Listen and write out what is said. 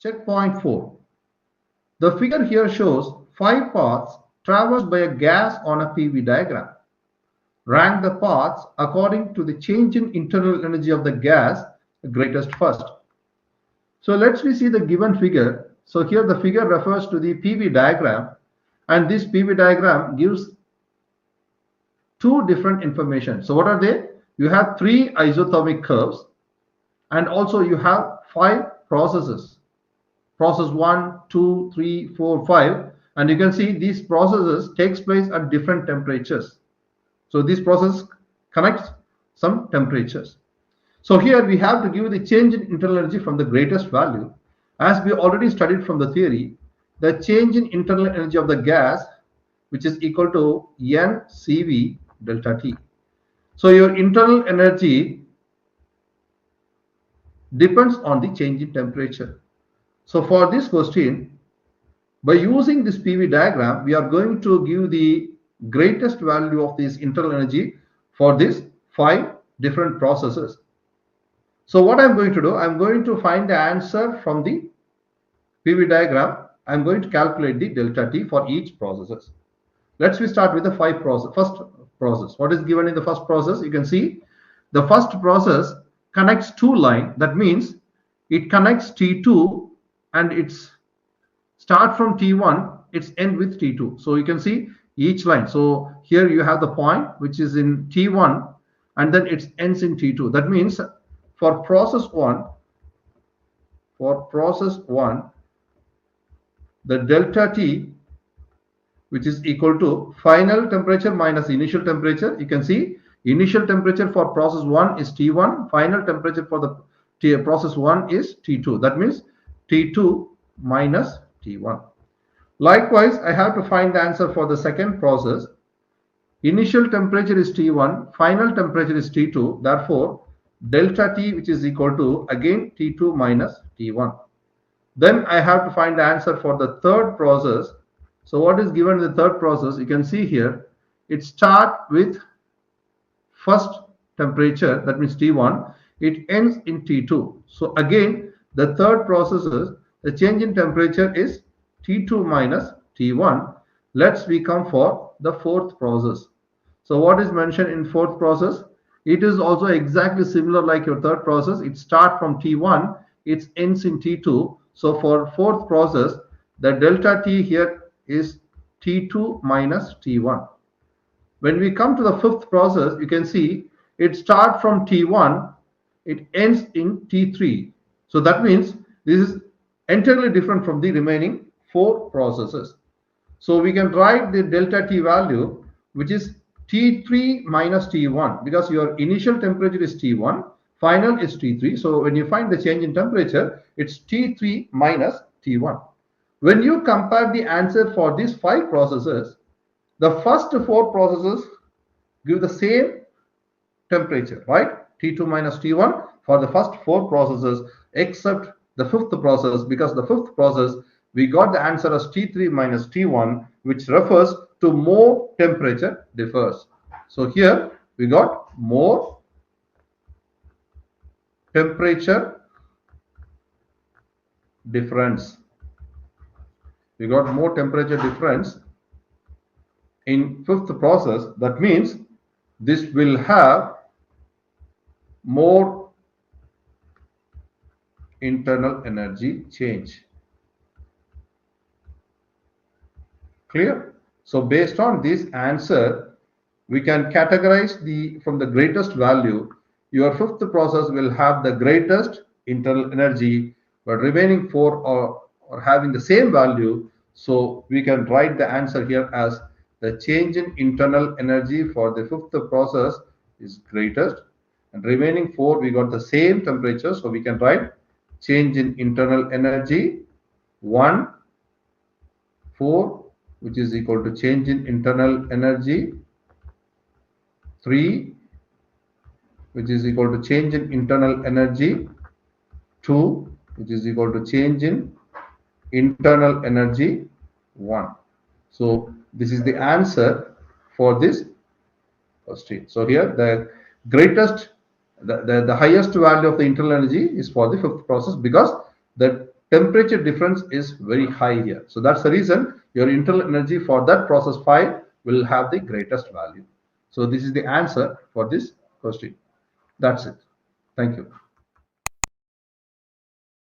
Checkpoint 4. The figure here shows 5 paths traversed by a gas on a PV diagram. Rank the paths according to the change in internal energy of the gas, the greatest first. So let's see the given figure. So here the figure refers to the PV diagram, and this PV diagram gives two different information. So what are they? You have 3 isothermic curves, and also you have 5 processes. Process 1, 2, 3, 4, 5, and you can see these processes takes place at different temperatures. So this process connects some temperatures. So here we have to give the change in internal energy from the greatest value. As we already studied from the theory, the change in internal energy of the gas, which is equal to NCV delta T. So your internal energy depends on the change in temperature. So for this question, by using this PV diagram, we are going to give the greatest value of this internal energy for these 5 different processes. So what I'm going to do, I'm going to find the answer from the PV diagram. I'm going to calculate the delta T for each processes. Let's start with the first process. What is given in the first process? You can see the first process connects 2 lines. That means it connects T2 and it's start from T1, it's end with T2. So you can see each line. So here you have the point which is in T1 and then it ends in T2. That means for process 1, the delta T, which is equal to final temperature minus initial temperature. You can see initial temperature for process 1 is T1, final temperature for the process 1 is T2. That means T2 minus T1. Likewise, I have to find the answer for the second process. Initial temperature is T1, final temperature is T2. Therefore, delta T, which is equal to again T2 minus T1. Then I have to find the answer for the third process. So what is given in the third process? You can see here, it starts with first temperature, that means T1. It ends in T2. So again, the third process is the change in temperature is T2 minus T1. Let's come for the fourth process. So what is mentioned in fourth process? It is also exactly similar like your third process. It starts from T1, it ends in T2. So for fourth process, the delta T here is T2 minus T1. When we come to the fifth process, you can see it starts from T1, it ends in T3. So that means this is entirely different from the remaining 4 processes. So we can write the delta T value, which is T3 minus T1, because your initial temperature is T1, final is T3. So when you find the change in temperature, it's T3 minus T1. When you compare the answer for these 5 processes, the first 4 processes give the same temperature, right? T2 minus T1 for the first 4 processes, except the fifth process, because the fifth process we got the answer as T3 minus T1, which refers to more temperature differs. So here we got more temperature difference. We got more temperature difference in fifth process. That means this will have more internal energy change. Clear? So based on this answer, we can categorize from the greatest value. Your fifth process will have the greatest internal energy, but remaining 4 are having the same value. So we can write the answer here as the change in internal energy for the fifth process is greatest, and remaining 4 we got the same temperature. So we can write change in internal energy 1, 4, which is equal to change in internal energy 3, which is equal to change in internal energy 2, which is equal to change in internal energy 1. So this is the answer for this question. So here the greatest, the highest value of the internal energy is for the fifth process, because the temperature difference is very high here. So that's the reason your internal energy for that process 5 will have the greatest value. So this is the answer for this question. That's it. Thank you.